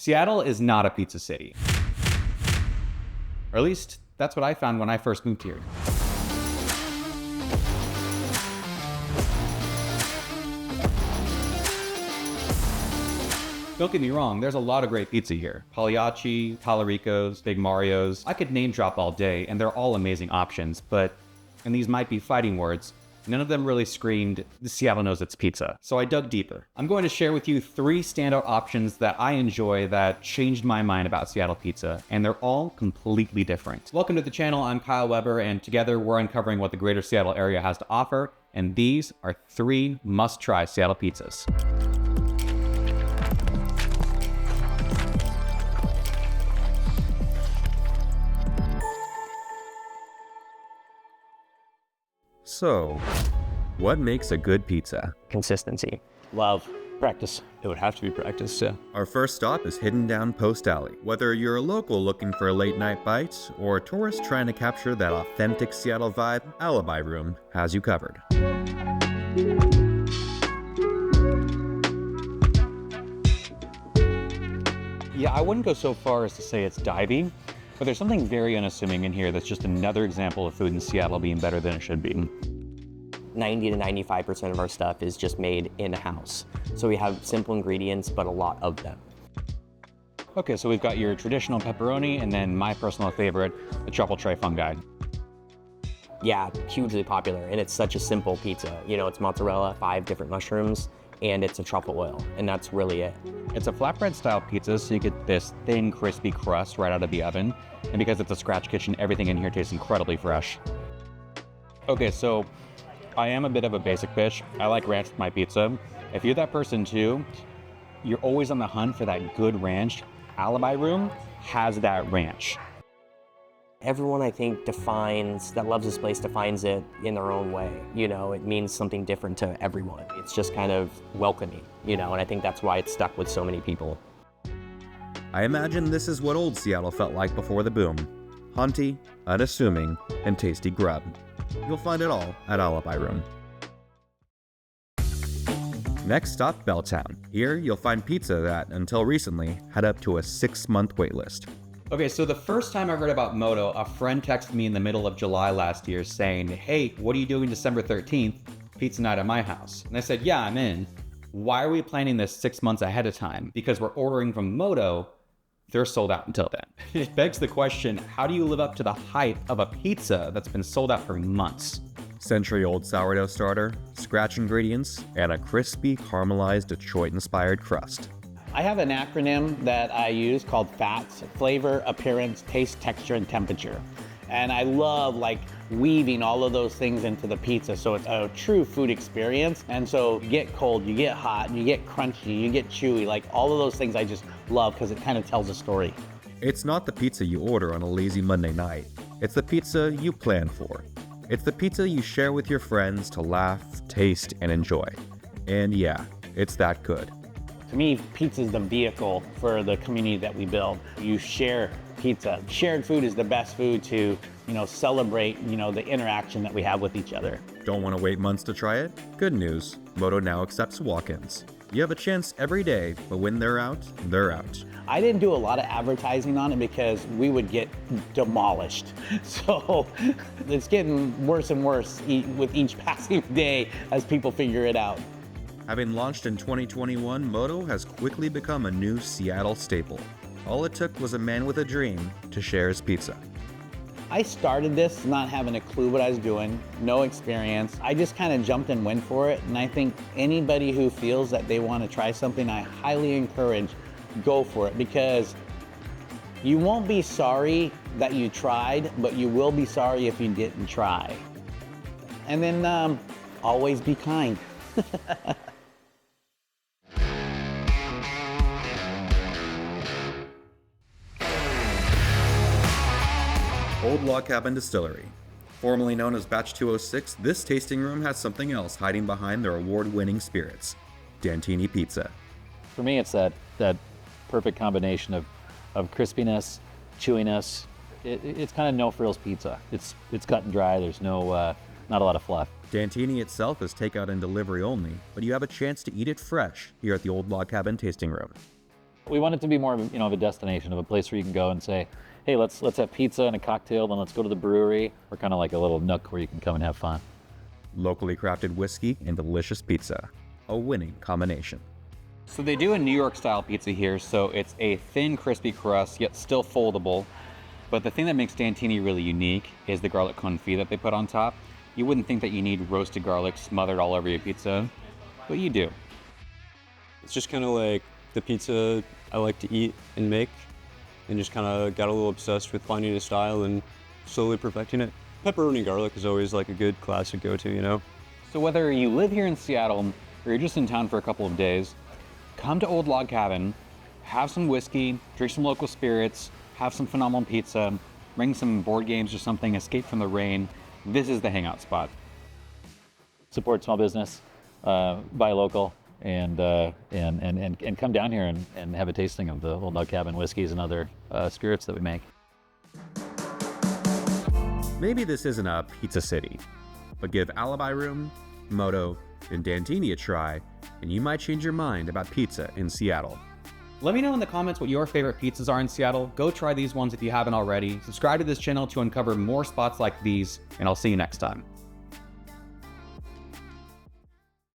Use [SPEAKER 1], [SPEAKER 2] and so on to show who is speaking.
[SPEAKER 1] Seattle is not a pizza city. Or at least, that's what I found when I first moved here. Don't get me wrong, there's a lot of great pizza here. Pagliacci, Talarico's, Big Mario's. I could name drop all day, and they're all amazing options, but, and these might be fighting words, none of them really screamed, Seattle knows its pizza. So I dug deeper. I'm going to share with you 3 standout options that I enjoy that changed my mind about Seattle pizza, and they're all completely different. Welcome to the channel, I'm Kyle Weber, and together we're uncovering what the greater Seattle area has to offer, and these are 3 must-try Seattle pizzas. So, what makes a good pizza?
[SPEAKER 2] Consistency.
[SPEAKER 3] Love. Practice.
[SPEAKER 4] It would have to be practice, yeah.
[SPEAKER 1] Our first stop is hidden down Post Alley. Whether you're a local looking for a late night bite, or a tourist trying to capture that authentic Seattle vibe, Alibi Room has you covered.
[SPEAKER 4] Yeah, I wouldn't go so far as to say it's divey, but there's something very unassuming in here that's just another example of food in Seattle being better than it should be.
[SPEAKER 2] 90 to 95% of our stuff is just made in-house. So we have simple ingredients, but a lot of them.
[SPEAKER 4] Okay, so we've got your traditional pepperoni, and then my personal favorite, the truffle tray fungi.
[SPEAKER 2] Yeah, hugely popular, and it's such a simple pizza. You know, it's mozzarella, 5 different mushrooms, and it's a truffle oil, and that's really it.
[SPEAKER 4] It's a flatbread style pizza, so you get this thin, crispy crust right out of the oven. And because it's a scratch kitchen, everything in here tastes incredibly fresh. Okay, so I am a bit of a basic bitch. I like ranch with my pizza. If you're that person too, you're always on the hunt for that good ranch. Alibi Room has that ranch.
[SPEAKER 2] Everyone, I think, that loves this place defines it in their own way. You know, it means something different to everyone. It's just kind of welcoming, you know, and I think that's why it's stuck with so many people.
[SPEAKER 1] I imagine this is what old Seattle felt like before the boom. Haunty, unassuming, and tasty grub. You'll find it all at Alibi Room. Next stop, Belltown. Here, you'll find pizza that, until recently, had up to a 6-month waitlist. Okay, so the first time I heard about MOTO, a friend texted me in the middle of July last year saying, hey, what are you doing December 13th? Pizza night at my house. And I said, yeah, I'm in. Why are we planning this 6 months ahead of time? Because we're ordering from MOTO, they're sold out until then. It begs the question, how do you live up to the hype of a pizza that's been sold out for months? Century-old sourdough starter, scratch ingredients, and a crispy, caramelized, Detroit-inspired crust.
[SPEAKER 3] I have an acronym that I use called FATS: flavor, appearance, taste, texture, and temperature. And I love like weaving all of those things into the pizza so it's a true food experience. And so you get cold, you get hot, you get crunchy, you get chewy, like all of those things I just love because it kind of tells a story.
[SPEAKER 1] It's not the pizza you order on a lazy Monday night. It's the pizza you plan for. It's the pizza you share with your friends to laugh, taste, and enjoy. And yeah, it's that good.
[SPEAKER 3] To me, pizza is the vehicle for the community that we build. You share pizza. Shared food is the best food to, celebrate, the interaction that we have with each other.
[SPEAKER 1] Don't want to wait months to try it? Good news, MOTO now accepts walk-ins. You have a chance every day, but when they're out, they're out.
[SPEAKER 3] I didn't do a lot of advertising on it because we would get demolished. So it's getting worse and worse with each passing day as people figure it out.
[SPEAKER 1] Having launched in 2021, MOTO has quickly become a new Seattle staple. All it took was a man with a dream to share his pizza.
[SPEAKER 3] I started this not having a clue what I was doing, no experience. I just kind of jumped and went for it. And I think anybody who feels that they want to try something, I highly encourage, go for it, because you won't be sorry that you tried, but you will be sorry if you didn't try. And then always be kind.
[SPEAKER 1] Old Log Cabin Distillery. Formerly known as Batch 206, this tasting room has something else hiding behind their award-winning spirits. Dantini Pizza.
[SPEAKER 4] For me, it's that perfect combination of crispiness, chewiness. It's kind of no-frills pizza. It's cut and dry. There's not a lot of fluff.
[SPEAKER 1] Dantini itself is takeout and delivery only, but you have a chance to eat it fresh here at the Old Log Cabin Tasting Room.
[SPEAKER 5] We want it to be more of, of a destination, of a place where you can go and say, hey, let's have pizza and a cocktail, then let's go to the brewery. We're kind of like a little nook where you can come and have fun.
[SPEAKER 1] Locally crafted whiskey and delicious pizza, a winning combination.
[SPEAKER 4] So they do a New York style pizza here, so it's a thin, crispy crust, yet still foldable. But the thing that makes Dantini really unique is the garlic confit that they put on top. You wouldn't think that you need roasted garlic smothered all over your pizza, but you do.
[SPEAKER 6] It's just kind of like the pizza I like to eat and make, and just kind of got a little obsessed with finding a style and slowly perfecting it. Pepperoni garlic is always like a good classic go-to,
[SPEAKER 4] So whether you live here in Seattle or you're just in town for a couple of days, come to Old Log Cabin, have some whiskey, drink some local spirits, have some phenomenal pizza, bring some board games or something, escape from the rain. This is the hangout spot.
[SPEAKER 5] Support small business, buy local, and come down here and have a tasting of the Old Log Cabin whiskeys and other spirits that we make.
[SPEAKER 1] Maybe this isn't a pizza city, but give Alibi Room, MOTO, and Dantini a try, and you might change your mind about pizza in Seattle. Let me know in the comments what your favorite pizzas are in Seattle. Go try these ones if you haven't already. Subscribe to this channel to uncover more spots like these, and I'll see you next time.